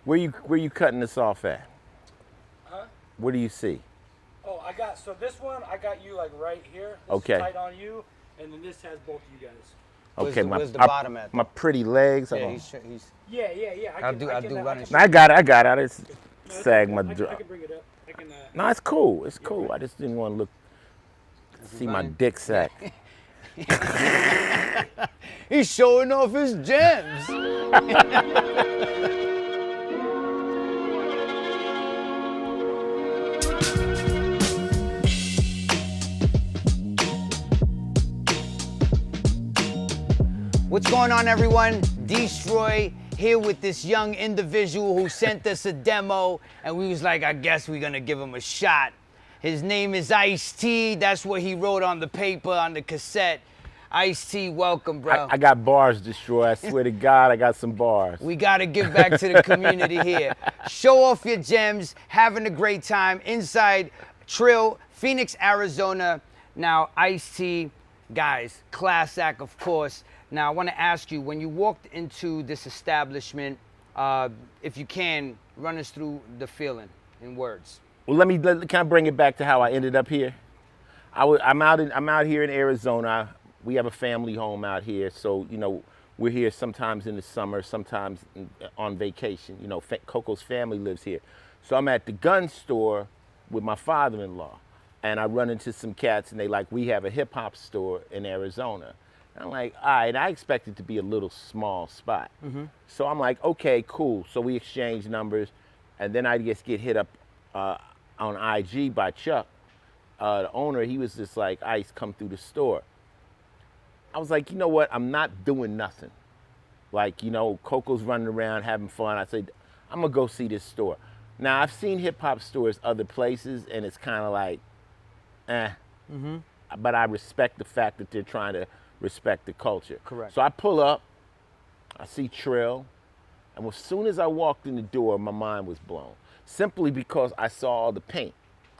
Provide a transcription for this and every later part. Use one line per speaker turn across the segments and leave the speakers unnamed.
Where you cutting this off at?
Huh?
What do you see?
Oh, so this one, I got you like right here. This
Okay.
is tight on you, and then this has both of you guys.
Okay,
where's the bottom at?
My pretty legs.
Yeah, he's
Yeah.
I'll do running.
I got it. I just sag my
I
drop.
can bring it up. I can.
No, it's cool. It's cool. I just didn't want to see my dick sack.
He's showing off his gems. What's going on, everyone? D-Stroy here with this young individual who sent us a demo, and we was like, I guess we're gonna give him a shot. His name is IceT. That's what he wrote on the paper, on the cassette. IceT, welcome, bro.
I got bars, Destroy. I swear to God, I got some bars.
We gotta give back to the community here. Show off your gems, having a great time inside Trill, Phoenix, Arizona. Now, IceT, guys, class act, of course. Now, I want to ask you, when you walked into this establishment, if you can, run us through the feeling in words.
Well, can I bring it back to how I ended up here? I'm out here in Arizona. We have a family home out here, so we're here sometimes in the summer, sometimes on vacation. Coco's family lives here, so I'm at the gun store with my father-in-law, and I run into some cats, and they like, we have a hip hop store in Arizona. I'm like, all right, I expect it to be a little small spot. Mm-hmm. So I'm like, okay, cool. So we exchange numbers, and then I just get hit up on IG by Chuck, the owner. He was just like, Ice, come through the store. I was like, you know what? I'm not doing nothing. Like, Coco's running around having fun. I said, I'm gonna go see this store. Now, I've seen hip hop stores other places, and it's kind of like, Mm-hmm. But I respect the fact that they're trying to respect the culture.
Correct.
So I pull up, I see Trill, and as soon as I walked in the door, my mind was blown. Simply because I saw all the paint.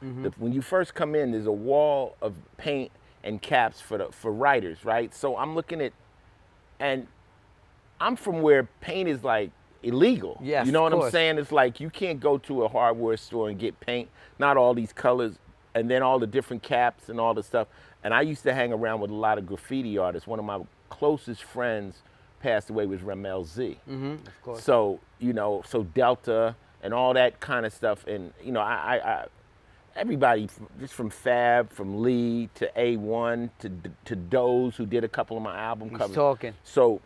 Mm-hmm. When you first come in, there's a wall of paint and caps for writers, right? So I'm looking at, and I'm from where paint is like illegal.
Yes,
you know what
of course.
I'm saying? It's like you can't go to a hardware store and get paint, not all these colors, and then all the different caps and all the stuff. And I used to hang around with a lot of graffiti artists. One of my closest friends passed away was Ramel Z.
Mm-hmm, of course.
So, so Delta and all that kind of stuff. And, I everybody, just from Fab, from Lee to A1 to Doze, who did a couple of my album covers.
He's talking.
So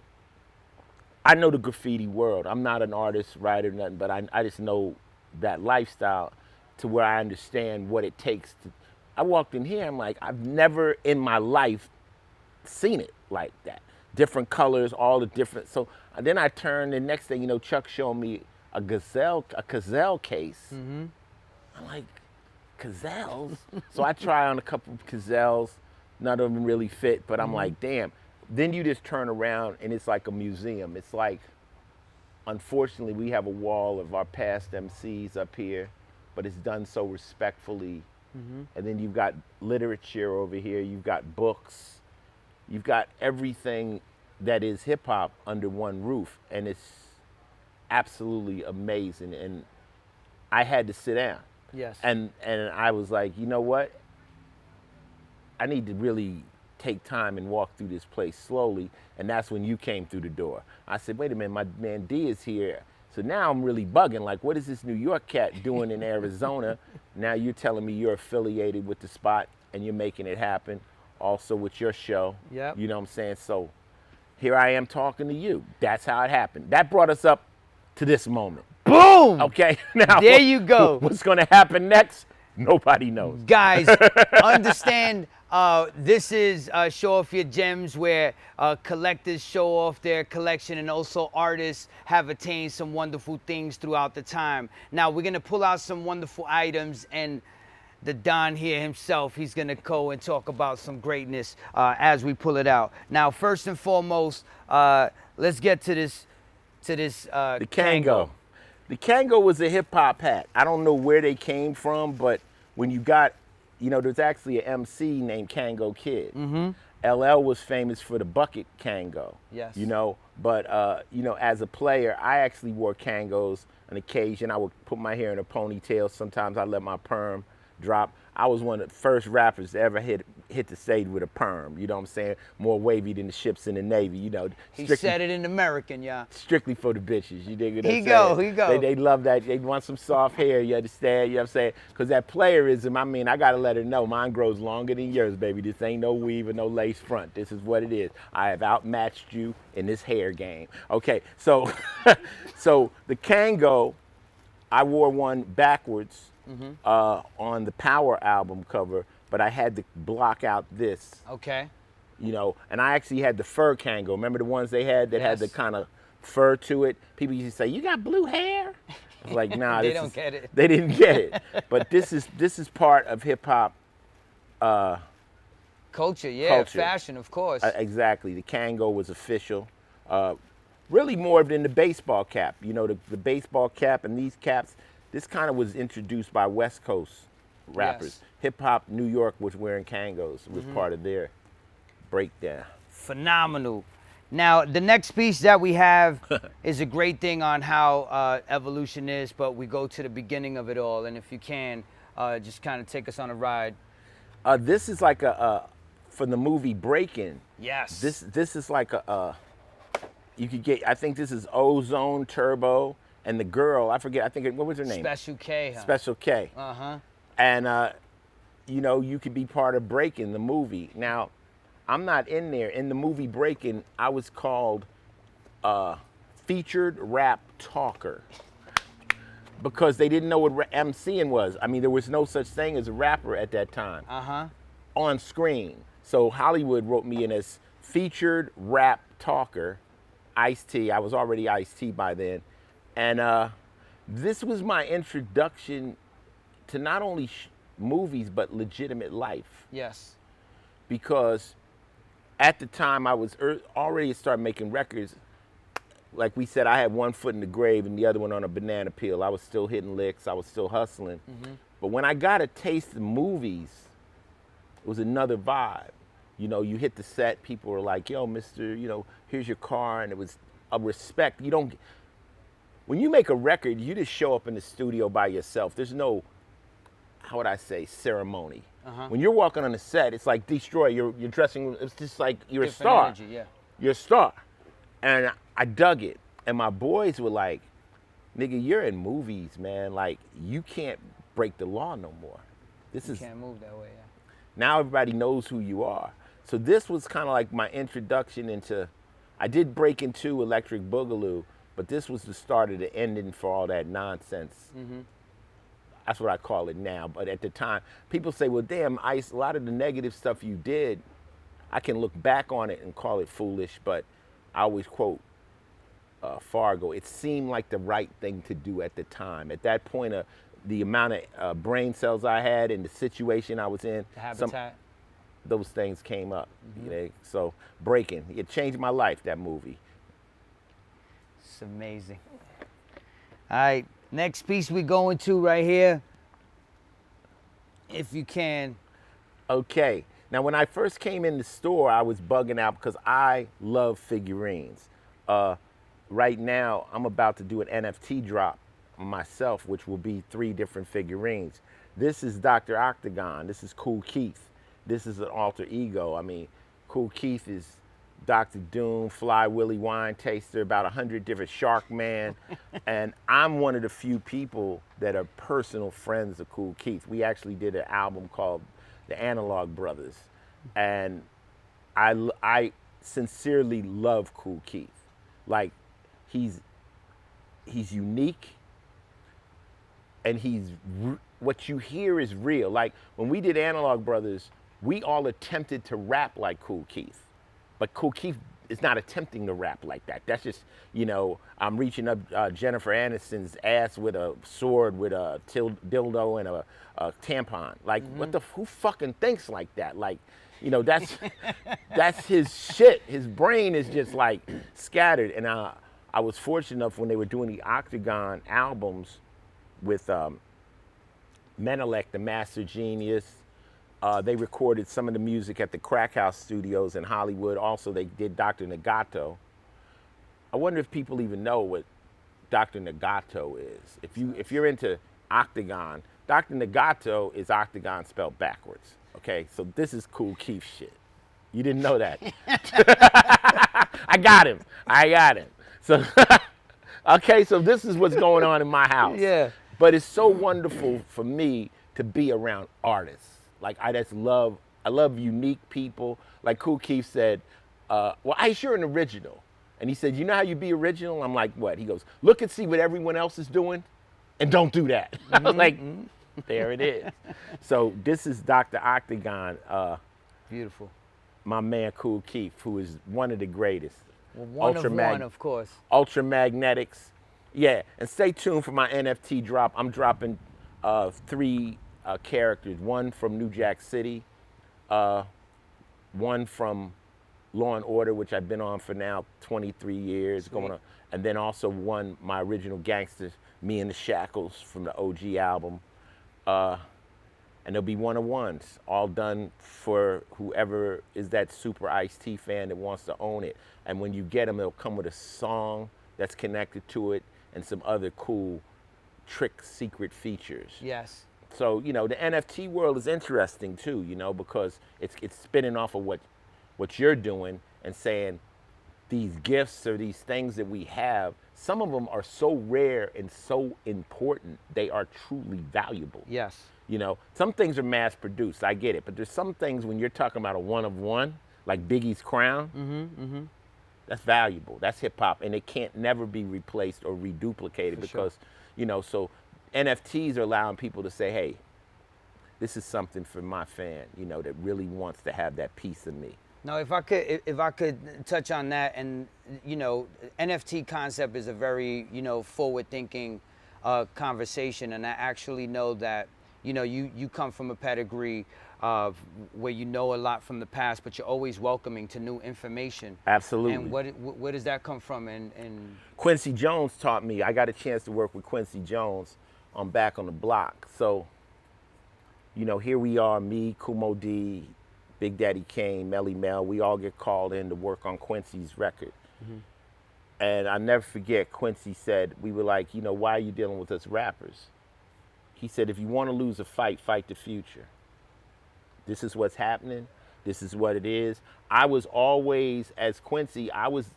I know the graffiti world. I'm not an artist, writer, nothing, but I just know that lifestyle to where I understand what it takes to. I walked in here, I'm like, I've never in my life seen it like that. Different colors, all the different, so then I turned, the next thing, Chuck showed me a gazelle case. Mm-hmm. I'm like, gazelles? So I try on a couple of gazelles, none of them really fit, but I'm like, damn. Then you just turn around and it's like a museum. It's like, unfortunately, we have a wall of our past MCs up here, but it's done so respectfully. Mm-hmm. And then you've got literature over here, you've got books, you've got everything that is hip hop under one roof, and it's absolutely amazing. And I had to sit down.
Yes.
And I was like, you know what? I need to really take time and walk through this place slowly. And that's when you came through the door. I said, wait a minute, my man D is here. So now I'm really bugging, like, what is this New York cat doing in Arizona? Now you're telling me you're affiliated with the spot and you're making it happen, also with your show.
Yep.
You know what I'm saying? So here I am talking to you. That's how it happened. That brought us up to this moment.
Boom!
Okay, now
there you go.
What's gonna happen next? Nobody knows.
Guys, understand, this is Show Off Your Gems, where collectors show off their collection, and also artists have attained some wonderful things throughout the time. Now, we're going to pull out some wonderful items, and the Don here himself, he's going to go and talk about some greatness as we pull it out. Now, first and foremost, let's get to this
the Kango. The Kango was a hip-hop hat. I don't know where they came from, but when you got, there's actually an MC named Kango Kid. Mm-hmm. LL was famous for the bucket Kango.
Yes.
But as a player, I actually wore Kangos On occasion, I would put my hair in a ponytail. Sometimes I let my perm drop. I was one of the first rappers to ever hit the stage with a perm. You know what I'm saying? More wavy than the ships in the Navy. You know,
He said it in American, yeah.
strictly for the bitches. You dig what I'm saying?
He go.
They love that. They want some soft hair. You understand? You know what I'm saying? Because that playerism, I mean, I got to let her know mine grows longer than yours, baby. This ain't no weave or no lace front. This is what it is. I have outmatched you in this hair game. Okay, so so the Kango, I wore one backwards on the Power album cover, but I had to block out this.
Okay.
You know, and I actually had the fur Kango. Remember the ones they had that had the
Yes.
kind of fur to it? People used to say, "You got blue hair?" I was like, "Nah,
They
this
don't
is-"
get it.
They didn't get it. But this is part of hip hop.
Culture, yeah.
Culture.
Fashion, of course.
Exactly. The Kango was official. Really more than the baseball cap. You know, the baseball cap and these caps. This kind of was introduced by West Coast rappers.
Yes.
Hip hop New York was wearing Kangos. It was part of their breakdown.
Phenomenal. Now, the next piece that we have is a great thing on how evolution is, but we go to the beginning of it all. And if you can, just kind of take us on a ride.
This is like from the movie Breakin.
Yes.
This is like you could get. I think this is Ozone Turbo and the girl. I forget. I think what was her name?
Special K. Huh?
Special K.
Uh-huh.
And you know, you could be part of Breakin, the movie. Now, I'm not in there. In the movie Breakin, I was called featured rap talker because they didn't know what MCing was. I mean, there was no such thing as a rapper at that time on screen. So Hollywood wrote me in as featured rap talker, IceT. I was already IceT by then. And this was my introduction to not only movies, but legitimate life.
Yes.
Because at the time I was already started making records. Like we said, I had one foot in the grave and the other one on a banana peel. I was still hitting licks. I was still hustling. But when I got a taste of movies, it was another vibe. You know, you hit the set, people were like, "Yo, mister, you know, here's your car." And it was a respect. You don't, when you make a record, you just show up in the studio by yourself. There's no, how would I say, ceremony. When you're walking on the set, it's like D-Stroy, you're dressing, it's just like you're a
Different
star.
energy, yeah.
You're a star. And I dug it. And my boys were like, "Nigga, you're in movies, man. Like, you can't break the law no more. This
You
is,
can't move that way, yeah.
now everybody knows who you are." So this was kind of like my introduction into, I did break into Electric Boogaloo, but this was the start of the ending for all that nonsense. That's what I call it now. But at the time, people say, "Well, damn, Ice, a lot of the negative stuff you did, I can look back on it and call it foolish," but I always quote Fargo, "It seemed like the right thing to do at the time." At that point, the amount of brain cells I had and the situation I was in,
The habitat.
those things came up. You know? So Breakin', it changed my life, that movie.
It's amazing. All right, next piece we go into right here. If you can.
Okay. Now, when I first came in the store, I was bugging out because I love figurines. Right now, I'm about to do an NFT drop myself, which will be 3 different figurines. This is Dr. Octagon. This is Kool Keith. This is an alter ego. I mean, Kool Keith is Dr. Doom, Fly Willy Wine Taster, about 100 different Shark Man. And I'm one of the few people that are personal friends of Kool Keith. We actually did an album called The Analog Brothers. And I sincerely love Kool Keith. Like, he's unique, and what you hear is real. Like, when we did Analog Brothers, we all attempted to rap like Kool Keith. But Kool Keith is not attempting to rap like that. That's just, you know, I'm reaching up Jennifer Aniston's ass with a sword, with a dildo and a tampon. Like, who fucking thinks like that? Like, you know, that's his shit. His brain is just like scattered. And I was fortunate enough when they were doing the Octagon albums with Menelek, the Master Genius. They recorded some of the music at the Crack House Studios in Hollywood. Also, they did Dr. Nagato. I wonder if people even know what Dr. Nagato is. If you're into Octagon, Dr. Nagato is Octagon spelled backwards. Okay, so this is Kool Keith shit. You didn't know that. I got him. So, okay, so this is what's going on in my house.
Yeah.
But it's so wonderful for me to be around artists. Like I love unique people. Like Kool Keith said, well, Ice, you're an original. And he said, you know how you be original? I'm like, what? He goes, look and see what everyone else is doing and don't do that. I was like, there it is. So this is Dr. Octagon.
Beautiful.
My man Kool Keith, who is one of the greatest.
Well, one, of course.
Ultra Magnetics. Yeah, and stay tuned for my NFT drop. I'm dropping 3 characters. One from New Jack City, one from Law and Order, which I've been on for now 23 years.
Sweet.
Going on, and then also one, my original Gangsters, Me and the Shackles from the OG album. And there'll be one-of-ones, all done for whoever is that super Ice T fan that wants to own it. And when you get them, it'll come with a song that's connected to it and some other cool trick secret features.
Yes.
So, you know, the NFT world is interesting too, you know, because it's spinning off of what you're doing and saying these gifts or these things that we have, some of them are so rare and so important, they are truly valuable.
Yes.
You know, some things are mass produced, I get it, but there's some things when you're talking about a one-of-one, like Biggie's crown, that's valuable. That's hip hop, and it can't never be replaced or reduplicated because, you know, so NFTs are allowing people to say, hey, this is something for my fan, you know, that really wants to have that piece of me.
Now, if I could touch on that, and you know, NFT concept is a very, you know, forward-thinking conversation, and I actually know that, you know, you come from a pedigree of where you know a lot from the past, but you're always welcoming to new information.
Absolutely.
And where does that come from? And
Quincy Jones taught me. I got a chance to work with Quincy Jones on Back on the Block. So, you know, here we are, me, Kumo D, Big Daddy Kane, Melly Mel, we all get called in to work on Quincy's record. And I never forget, Quincy said, we were like, you know, why are you dealing with us rappers? He said, if you want to lose a fight, fight the future. This is what's happening. This is what it is. I was always, as Quincy, I was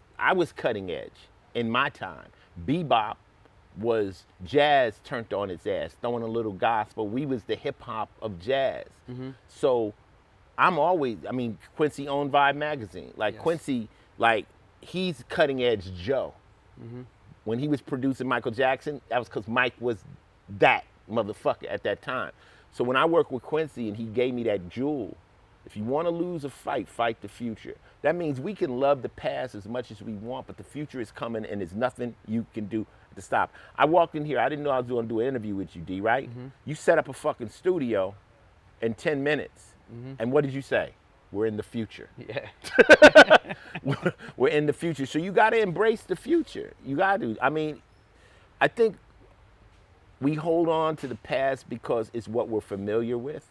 cutting edge in my time. Bebop was jazz turned on its ass, throwing a little gospel. We was the hip hop of jazz. So I'm always, I mean, Quincy owned Vibe magazine. Like Quincy, like he's cutting edge Joe. When he was producing Michael Jackson, that was because Mike was that motherfucker at that time. So when I worked with Quincy and he gave me that jewel, if you want to lose a fight, fight the future. That means we can love the past as much as we want, but the future is coming and there's nothing you can do to stop. I walked in here, I didn't know I was going to do an interview with you, D, right? You set up a fucking studio in 10 minutes. And what did you say? We're in the future.
yeah,
We're in the future. So you got to embrace the future. You got to. I mean, I think we hold on to the past because it's what we're familiar with,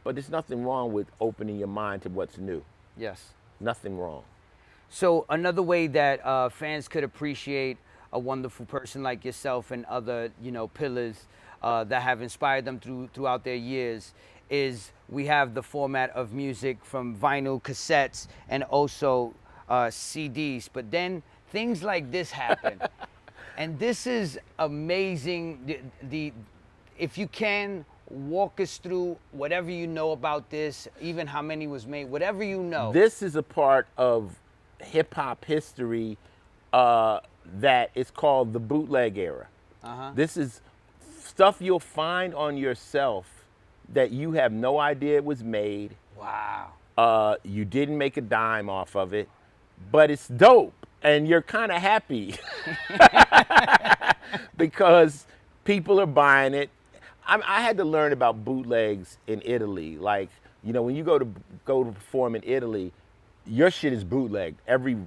but there's nothing wrong with opening your mind to what's new.
yes.
Nothing wrong.
So another way that fans could appreciate a wonderful person like yourself and other, you know, pillars that have inspired them throughout their years is we have the format of music from vinyl cassettes and also CDs. But then things like this happen. And this is amazing. If you can, walk us through whatever you know about this, even how many was made, whatever you know.
This is a part of hip hop history that is called the Bootleg Era. This is stuff you'll find on yourself that you have no idea it was made.
Wow.
You didn't make a dime off of it, but it's dope. And you're kind of happy because people are buying it. I had to learn about bootlegs in Italy. Like, you know, when you go to perform in Italy, your shit is bootleg. Every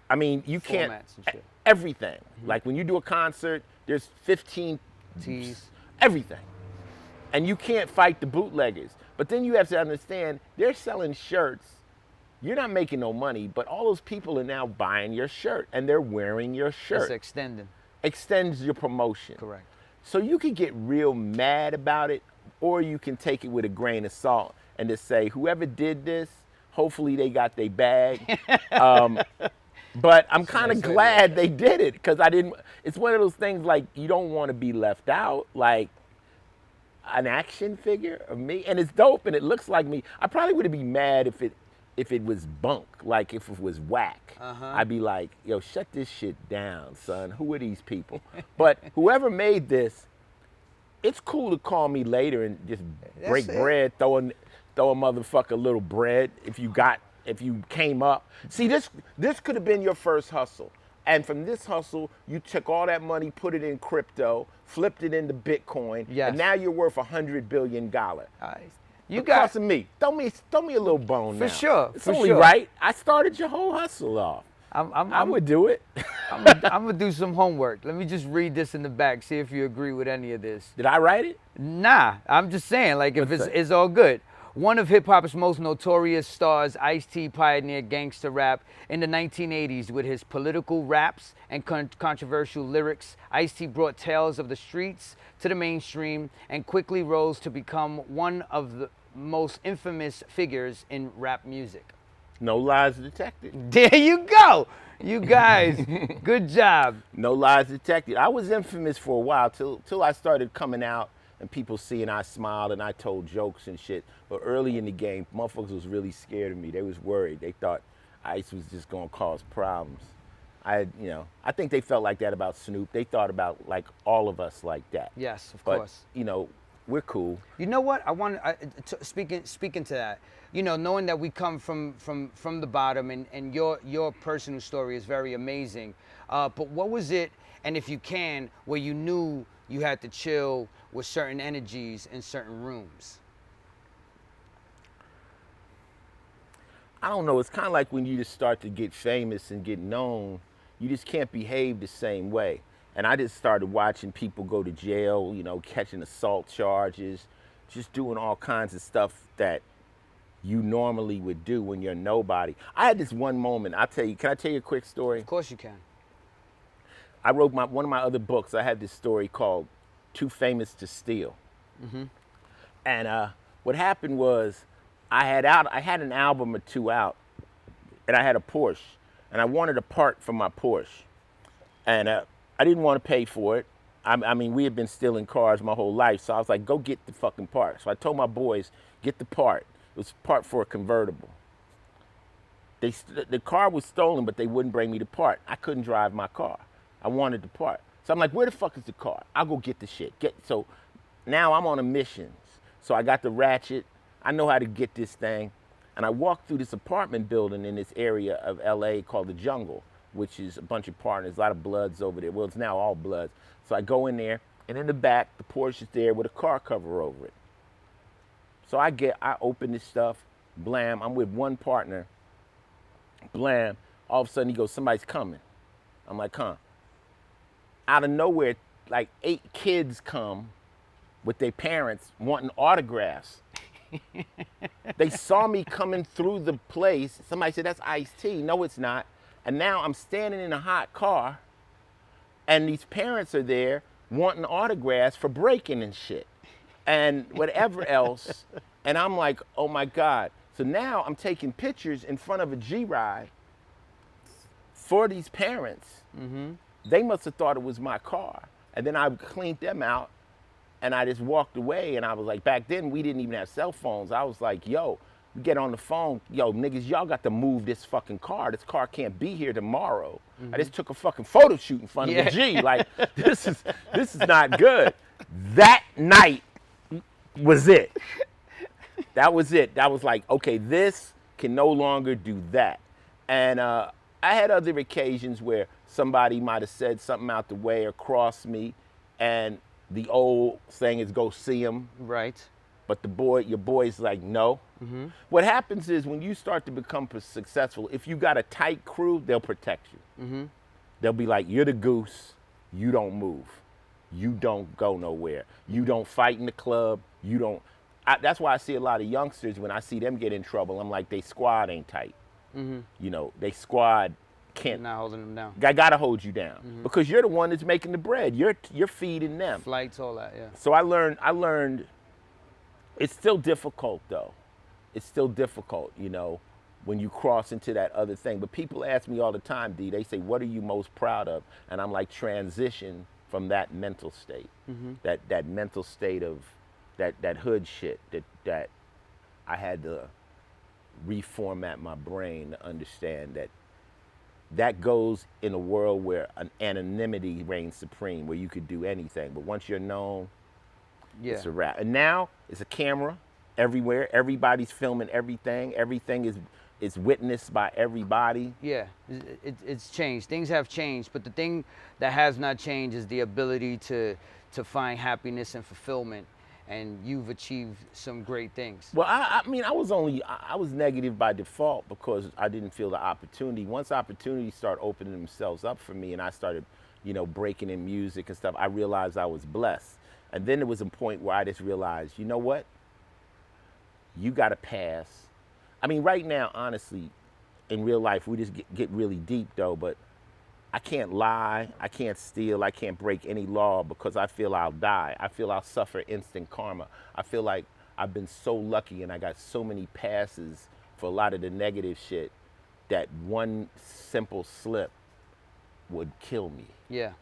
I mean, you can't,
Formats and shit.
everything. Like when you do a concert, there's 15
Tees.
everything. And you can't fight the bootleggers. But then you have to understand, they're selling shirts You're not making no money, but all those people are now buying your shirt and they're wearing your shirt.
It's extending.
Extends your promotion.
Correct.
So you can get real mad about it, or you can take it with a grain of salt and just say, whoever did this, hopefully they got their bag. But I'm kind of glad they did it, because it's one of those things like, you don't want to be left out, like an action figure of me. And it's dope and it looks like me. I probably would be mad if it was bunk, like if it was whack. I'd be like, yo, shut this shit down, son. Who are these people? But whoever made this, it's cool to call me later and just break bread, throw a motherfucker little bread if you came up. See, this could have been your first hustle. And from this hustle, you took all that money, put it in crypto, flipped it into Bitcoin, and now you're worth $100 billion. You got me. Throw me a little bone
for
now.
sure.
It's
for
only
sure.
right. I started your whole hustle off. I would do it.
I'm gonna do some homework. Let me just read this in the back. See if you agree with any of this.
Did I write it?
Nah, I'm just saying. Like if it's all good. One of hip-hop's most notorious stars, IceT pioneered gangster rap in the 1980s with his political raps and controversial lyrics. IceT brought tales of the streets to the mainstream and quickly rose to become one of the most infamous figures in rap music.
No lies detected.
There you go. You guys, good job.
No lies detected. I was infamous for a while till I started coming out and people seeing I smiled and I told jokes and shit. But early in the game, motherfuckers was really scared of me. They was worried. They thought Ice was just gonna cause problems. I think they felt like that about Snoop. They thought about like all of us like that.
Yes, of
But,
course.
we're cool.
You know what? Speaking to that, knowing that we come from the bottom, and your personal story is very amazing. But what was it, and if you can, where you knew you had to chill with certain energies in certain rooms?
I don't know. It's kind of like when you just start to get famous and get known, you just can't behave the same way. And I just started watching people go to jail, catching assault charges, just doing all kinds of stuff that you normally would do when you're nobody. I had this one moment. Can I tell you a quick story?
Of course you can.
I wrote one of my other books. I had this story called Too Famous to Steal. And what happened was I had an album or two out, and I had a Porsche, and I wanted a part for my Porsche. And I didn't want to pay for it. I mean, we had been stealing cars my whole life, so I was like, go get the fucking part. So I told my boys, get the part. It was a part for a convertible. The car was stolen, but they wouldn't bring me the part. I couldn't drive my car. I wanted the part. So I'm like, where the fuck is the car? I'll go get the shit. So now I'm on a mission. So I got the ratchet. I know how to get this thing. And I walked through this apartment building in this area of LA called the Jungle, which is a bunch of partners, a lot of Bloods over there. Well, it's now all Bloods. So I go in there, and in the back, the Porsche is there with a car cover over it. So I open this stuff, blam, I'm with one partner, blam, all of a sudden he goes, somebody's coming. I'm like, huh. Out of nowhere, like 8 kids come with their parents wanting autographs. They saw me coming through the place. Somebody said, that's IceT. No, it's not. And now I'm standing in a hot car, and these parents are there wanting autographs for breaking and shit and whatever else. And I'm like, oh my God. So now I'm taking pictures in front of a G-Ride for these parents. They must have thought it was my car. And then I cleaned them out, and I just walked away. And I was like, back then we didn't even have cell phones. I was like, yo, we get on the phone. Yo, niggas, y'all got to move this fucking car. This car can't be here tomorrow. I just took a fucking photo shoot in front of a G. Like, this is not good. That night was it. That was it. That was like, okay, this can no longer do that. And I had other occasions where somebody might have said something out the way or crossed me, and the old saying is go see him.
Right.
But your boy's like, no. What happens is when you start to become successful, if you got a tight crew, they'll protect you. They'll be like, you're the goose, you don't move. You don't go nowhere. You don't fight in the club. You don't. That's why I see a lot of youngsters, when I see them get in trouble, I'm like, they squad ain't tight. You know, they squad can't.
Not holding them down.
I gotta hold you down because you're the one that's making the bread. You're feeding them.
Flights, all that, yeah.
So I learned. It's still difficult though. It's still difficult, you know, when you cross into that other thing. But people ask me all the time, D. They say, "What are you most proud of?" And I'm like, transition from that mental state, that mental state of that hood shit that I had to reformat my brain to understand that goes in a world where an anonymity reigns supreme, where you could do anything. But once you're known, it's a wrap. And now it's a camera everywhere. Everybody's filming everything. Everything is witnessed by everybody.
Yeah, it's changed. Things have changed, but the thing that has not changed is the ability to find happiness and fulfillment. And you've achieved some great things.
Well, I mean, I was negative by default because I didn't feel the opportunity. Once opportunities start opening themselves up for me and I started, you know, breaking in music and stuff, I realized I was blessed. And then there was a point where I just realized, you know what? You got to pass. I mean, right now, honestly, in real life, we just get really deep though, but I can't lie, I can't steal, I can't break any law because I feel I'll die. I feel I'll suffer instant karma. I feel like I've been so lucky and I got so many passes for a lot of the negative shit that one simple slip would kill me.
Yeah.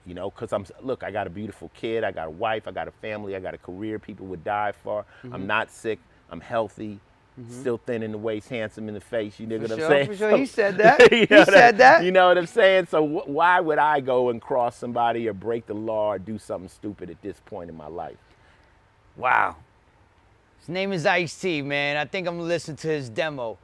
You know, because look, I got a beautiful kid, I got a wife, I got a family, I got a career people would die for. I'm not sick, I'm healthy. Still thin in the waist, handsome in the face. You know what I'm saying?
For sure, he said that.
You know You know what I'm saying? So why would I go and cross somebody or break the law or do something stupid at this point in my life?
Wow. His name is IceT, man. I think I'm gonna listen to his demo.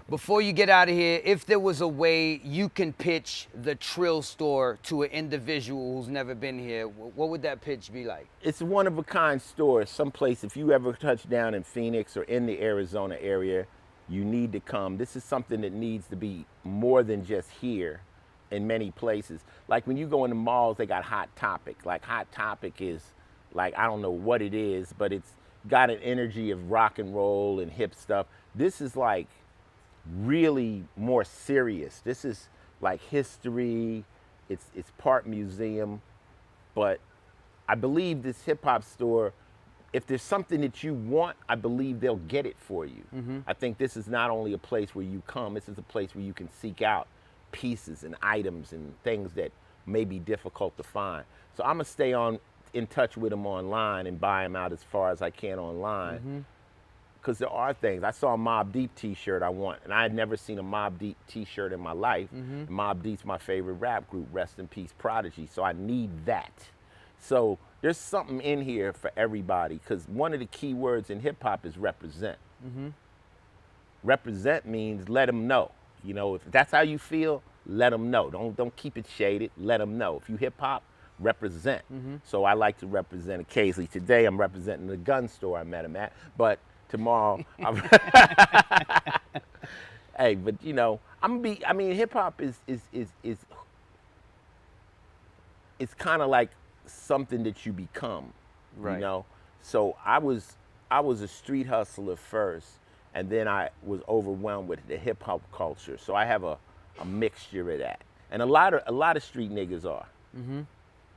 Before you get out of here, if there was a way you can pitch the Trill store to an individual who's never been here, what would that pitch be like?
It's a one-of-a-kind store. Someplace, if you ever touch down in Phoenix or in the Arizona area, you need to come. This is something that needs to be more than just here in many places. Like when you go in the malls, they got Hot Topic. Like Hot Topic is like, I don't know what it is, but it's got an energy of rock and roll and hip stuff. This is like really more serious. This is like history. It's part museum, but I believe this hip hop store, if there's something that you want, I believe they'll get it for you. I think this is not only a place where you come, this is a place where you can seek out pieces and items and things that may be difficult to find. So I'm gonna stay in touch with them online and buy them out as far as I can online. Because there are things. I saw a Mobb Deep t-shirt I want, and I had never seen a Mobb Deep t-shirt in my life. Mobb Deep's my favorite rap group, rest in peace, Prodigy, so I need that. So there's something in here for everybody, because one of the key words in hip hop is represent. Represent means let them know. You know, if that's how you feel, let them know. Don't keep it shaded, let them know. If you hip hop, represent. So I like to represent occasionally. Today I'm representing the gun store I met him at, but tomorrow I'm hey, but you know, I mean hip hop is it's kind of like something that you become, you know? So I was a street hustler first, and then I was overwhelmed with the hip hop culture. So I have a mixture of that. And a lot of street niggas are.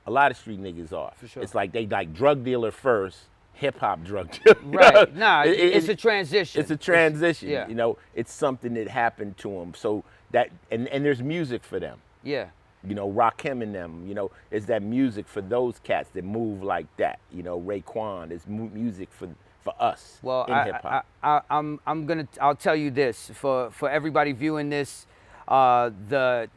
A lot of street niggas are.
For sure.
It's like they like drug dealer first, hip hop drug dealer.
Right. Nah, it's a transition.
It's a transition.
Yeah.
You know, it's something that happened to them. So that and there's music for them.
Yeah.
You know, Rakim and them. You know, is that music for those cats that move like that. You know, Raekwon is music for us in hip hop.
I'll tell you this for everybody viewing this, the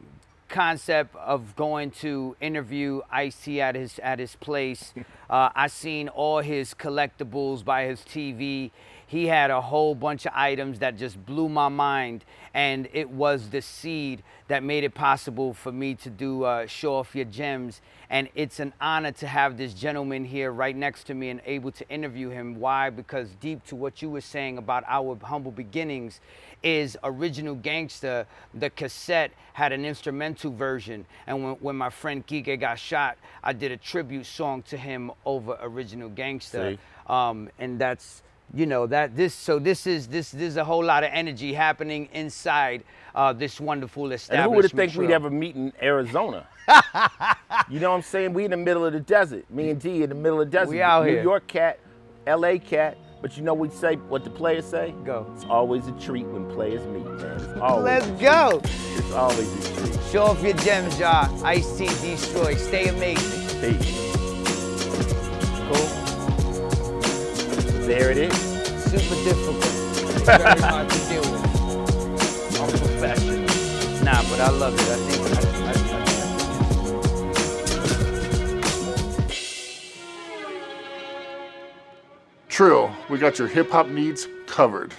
concept of going to interview IceT at his place. I seen all his collectibles by his TV. He had a whole bunch of items that just blew my mind, and it was the seed that made it possible for me to do Show Off Your Gems. And it's an honor to have this gentleman here right next to me and able to interview him. Why? Because deep to what you were saying about our humble beginnings is Original Gangsta. The cassette had an instrumental version, and when my friend Kike got shot, I did a tribute song to him over Original Gangsta. And you know that this is a whole lot of energy happening inside this wonderful establishment.
And who would have think
Trill.
we'd ever meet in Arizona? You know what I'm saying? We in the middle of the desert. Me and D in the middle of the desert.
We out
New
here.
York cat, LA cat. But you know what the players say?
Go.
It's always a treat when players meet, man. It's always
Let's
a treat.
go.
It's always a treat.
Show off your gems, y'all. IceT, D-Stroy. Stay amazing.
Peace.
Cool.
There it is.
Super difficult. It's very hard to deal with.
I'm professional.
Nah, but I love it. I think.
Trill, we got your hip hop needs covered.